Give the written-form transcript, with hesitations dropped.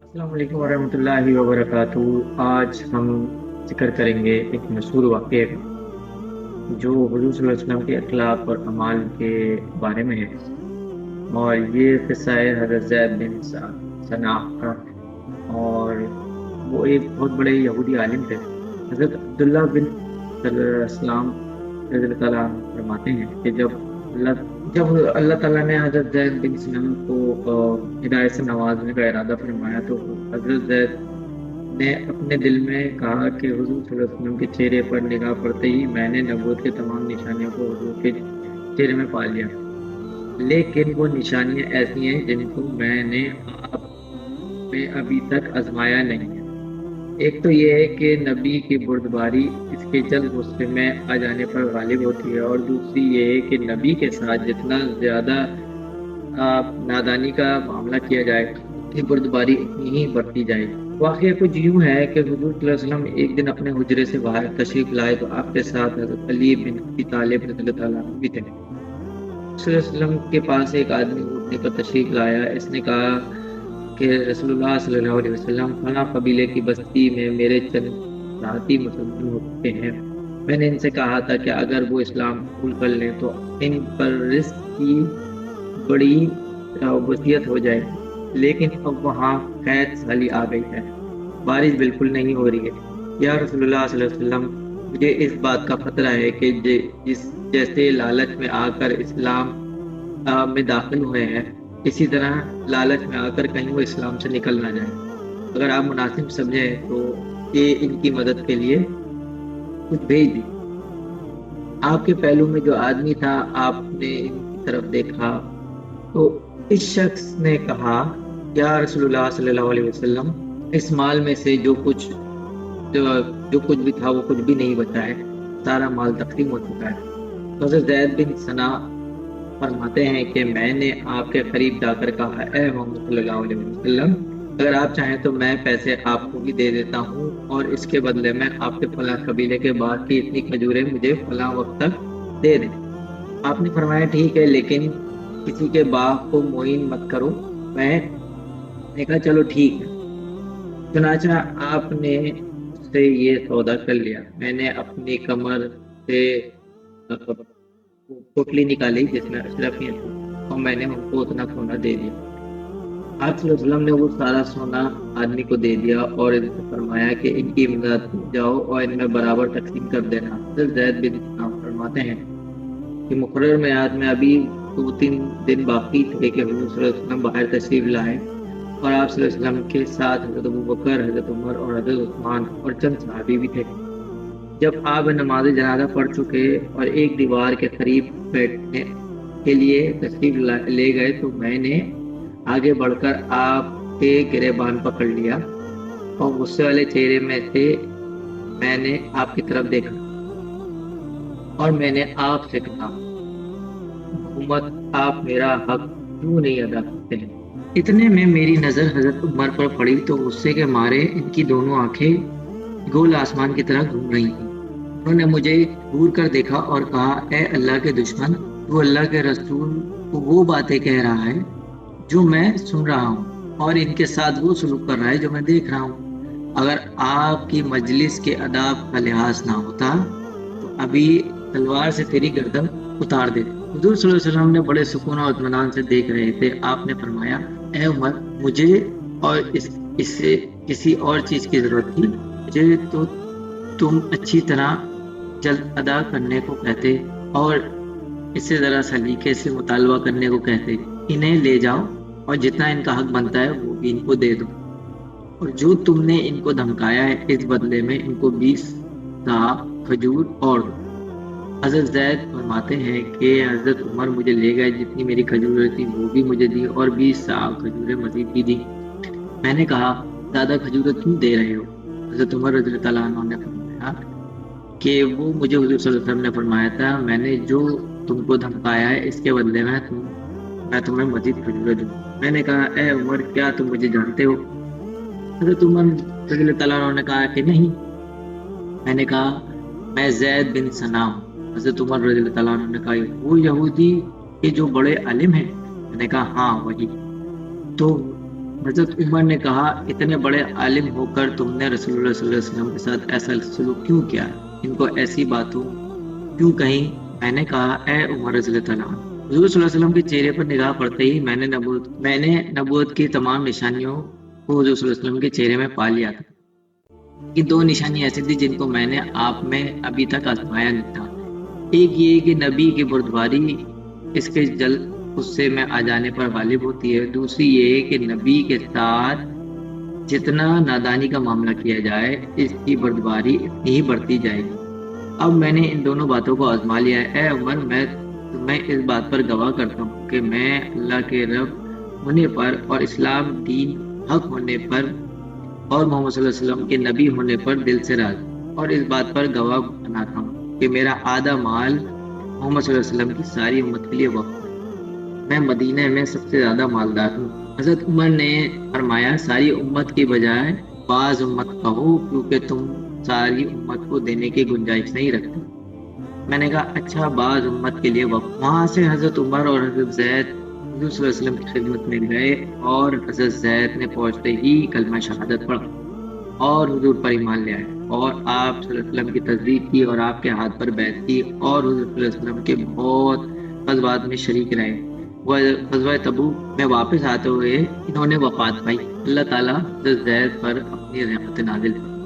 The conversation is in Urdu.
السلام علیکم ورحمۃ اللہ وبرکاتہ۔ آج ہم ذکر کریں گے ایک مشہور واقعے کا جو حضور صلی اللہ علیہ وسلم کے اخلاق اور اعمال کے بارے میں ہے، اور یہ قصہ ہے حضرت زید بن ثنا کا۔ اور وہ ایک بہت بڑے یہودی عالم تھے۔ حضرت عبداللہ بن اسلام رضی اللہ تعالیٰ عنہ فرماتے ہیں کہ اللہ جب اللہ تعالیٰ نے حضرت زید بن ثنا کو ہدایت سے نوازنے کا ارادہ فرمایا، تو حضرت زید نے اپنے دل میں کہا کہ حضور صلی اللہ علیہ وسلم کے چہرے پر نگاہ پڑتے ہی میں نے نبوت کے تمام نشانیوں کو حضور کے چہرے میں پا لیا، لیکن وہ نشانیاں ایسی ہیں جن کو میں نے آپ میں ابھی تک آزمایا نہیں ہے۔ ایک تو یہ ہے کہ نبی کی بردباری اس کے جلد غصے میں آ جانے پر غالب ہوتی ہے، اور دوسری یہ ہے کہ نبی کے ساتھ جتنا زیادہ نادانی کا معاملہ کیا جائے، اس کی بردباری اتنی ہی بڑھتی جائے گی۔ واقعہ کچھ یوں ہے کہ حضور صلی اللہ علیہ وسلم ایک دن اپنے حجرے سے باہر تشریف لائے تو آپ کے ساتھ حضرت علی بن ابی طالب رضی اللہ تعالیٰ عنہ بھی تھے۔ صلی اللہ علیہ وسلم کے پاس ایک آدمی اٹھنے پر تشریف لایا۔ اس نے کہا کہ رسول اللہ صلی اللہ علیہ وسلم، فلاں قبیلے کی بستی میں میرے چند ذاتی مسلمان ہو چکے ہیں۔ میں نے ان سے کہا تھا کہ اگر وہ اسلام قبول کر لیں تو ان پر رزق کی بڑی وصیت ہو جائے، لیکن اب وہاں قید سالی آ گئی ہے، بارش بالکل نہیں ہو رہی ہے۔ یا رسول اللہ صلی اللہ علیہ وسلم، مجھے اس بات کا خطرہ ہے کہ جیسے لالچ میں آ کر اسلام میں داخل ہوئے ہیں، اسی طرح لالچ میں آ کر کہیں وہ اسلام سے نکل نہ جائیں۔ اگر آپ مناسب سمجھیں تو یہ ان کی مدد کے لیے کچھ بھیج دی۔ آپ کے پہلو میں جو آدمی تھا، آپ نے ان کی طرف دیکھا تو اس شخص نے کہا، یا رسول اللہ صلی اللہ علیہ وسلم، اس مال میں سے جو کچھ بھی تھا وہ کچھ بھی نہیں بچا ہے، سارا مال تقسیم ہو چکا ہے۔ حضرت زید بن ثنا فرماتے ہیں کہ میں نے آپ کے قریب جا کر کہا، اے محمد صلی اللہ علیہ وسلم، اگر آپ چاہیں تو میں پیسے آپ کو بھی دے دیتا ہوں، اور اس کے بدلے میں آپ کے فلاں قبیلے کے باغ کی اتنی کھجوریں مجھے فلاں وقت تک دے دیں۔ آپ نے فرمایا ٹھیک ہے، لیکن کسی کے باغ کو معین مت کرو۔ میں نے کہا چلو ٹھیک ہے۔ چنانچہ آپ نے اس سے یہ سودا کر لیا۔ میں نے اپنی کمر سے پوٹلی نکالی جس میں اشرفیاں تھیں، اور میں نے ان کو اتنا سونا دے دیا۔ آپ صلی اللہ علیہ وسلم نے وہ سارا سونا آدمی کو دے دیا اور ان سے فرمایا کہ ان کی امداد جاؤ اور ان میں برابر تقسیم کر دینا۔ حضرت زید بن ثابت فرماتے ہیں کہ مقرر میعاد میں ابھی 2-3 دن باقی تھے کہ حضور صلی اللہ علیہ وسلم باہر تشریف لائے، اور آپ صلی اللہ علیہ وسلم کے ساتھ حضرت ابوبکر، حضرت عمر اور حضرت عثمان اور چند صحابی بھی تھے۔ جب آپ نماز جنازہ پڑھ چکے اور ایک دیوار کے قریب بیٹھنے کے لیے تشریف لے گئے تو میں نے آگے بڑھ کر آپ کے گریبان پکڑ لیا، اور غصے والے چہرے میں سے میں نے آپ کی طرف دیکھا، اور میں نے آپ سے کہا، حکومت، آپ میرا حق کیوں نہیں ادا کرتے ہیں؟ اتنے میں میری نظر حضرت عمر پر پڑی تو غصے کے مارے ان کی دونوں آنکھیں گول آسمان کی طرح گھوم رہی تھیں۔ انہوں نے مجھے گور کر دیکھا اور کہا، اے اللہ کے دشمن، تو اللہ کے رسول کو وہ باتیں کہہ رہا ہے جو میں سن رہا ہوں، اور ان کے ساتھ وہ سلوک کر رہا ہے جو میں دیکھ رہا ہوں۔ اگر آپ کی مجلس کے آداب کا لحاظ نہ ہوتا تو ابھی تلوار سے تیری گردن اتار دیتے۔ حضور صلی اللہ علیہ وسلم نے بڑے سکون اور اطمینان سے دیکھ رہے تھے۔ آپ نے فرمایا، اے عمر، مجھے اور اس سے کسی اور چیز کی ضرورت تھی؟ مجھے تو تم اچھی طرح جلد ادا کرنے کو کہتے اور اس سے ذرا سلیقے سے مطالبہ کرنے کو کہتے۔ انہیں لے جاؤ اور جتنا ان کا حق بنتا ہے وہ بھی ان کو دے دو، اور جو تم نے ان کو دھمکایا ہے اس بدلے میں ان کو 20 صاع کھجور اور دو۔ حضرت زید فرماتے ہیں کہ حضرت عمر مجھے لے گئے، جتنی میری کھجوریں تھی وہ بھی مجھے دی، اور 20 صاع کھجوریں مزید بھی دی۔ میں نے کہا، زیادہ کھجوریں کیوں دے رہے ہو؟ حضرت عمر رضی اللہ تعالیٰ عنہ نے فرمایا کہ وہ مجھے حضور صلی اللہ علیہ وسلم نے فرمایا تھا، میں نے جو تم کو دھمکایا ہے اس کے بدلے میں تمہیں مزید کھجوریں دوں۔ میں نے کہا، اے عمر، کیا تم مجھے جانتے ہو؟ حضرت عمر رضی اللہ تعالیٰ عنہ نے کہا کہ نہیں۔ میں نے کہا، میں زید بن ثنا ہوں۔ حضرت عمر رضی اللہ تعالیٰ عنہ نے کہا، وہ یہودی کے جو بڑے عالم ہیں؟ میں نے کہا، ہاں وہی۔ تو حضرت عمر نے کہا اتنے بڑے عالم ہو کر تم نے رسول اللہ صلی اللہ علیہ وسلم کے ساتھ ایسا سلوک کیوں کیا؟ ان کو ایسی باتوں کیوں کہیں؟ میں نے کہا اے عمر رضی اللہ تعالیٰ عنہ، حضور صلی اللہ علیہ وسلم کے چہرے پر نگاہ پڑتے ہی میں نے نبوت کی تمام نشانیوں کو حضور صلی اللہ علیہ وسلم کے چہرے میں پا لیا تھا۔ یہ دو نشانی ایسی تھی جن کو میں نے آپ میں ابھی تک آزمایا نہیں تھا۔ ایک یہ کہ نبی کی بردباری اس کے جلد غصے میں آ جانے پر غالب ہوتی ہے، دوسری یہ کہ نبی کے ساتھ جتنا نادانی کا معاملہ کیا جائے اس کی بردباری اتنی ہی بڑھتی جائے گی۔ اب میں نے ان دونوں باتوں کو آزما لیا ہے۔ اے عمر، میں تمہیں اس بات پر گواہ کرتا ہوں کہ میں اللہ کے رب ہونے پر اور اسلام دین حق ہونے پر اور محمد صلی اللہ علیہ وسلم کے نبی ہونے پر دل سے راضی ہوں، اور اس بات پر گواہ بناتا ہوں کہ میرا آدھا مال محمد صلی اللہ علیہ وسلم کی ساری امت کے لیے وقف ہے۔ میں مدینہ میں سب سے زیادہ مالدار ہوں۔ حضرت عمر نے فرمایا ساری امت کی بجائے بعض امت کہو، کیونکہ تم ساری امت کو دینے کی گنجائش نہیں رکھتے۔ میں نے کہا اچھا، بعض امت کے لیے وقف۔ وہاں سے حضرت عمر اور حضرت زید حضور صلی اللہ علیہ وسلم کی خدمت میں گئے، اور حضرت زید نے پہنچتے ہی کلمہ شہادت پڑھا اور حضور پر ایمان لے آئے، اور آپ صلی اللہ علیہ وسلم کی تصدیق کی اور آپ کے ہاتھ پر بیعت کی، اور حضور صلی اللہ علیہ وسلم کے بہت غزوات میں شریک رہے۔ وہ غزوہ تبوک میں واپس آتے ہوئے انہوں نے وفات پائی۔ اللہ تعالیٰ حضرت زید پر اپنی رحمت نازل کی۔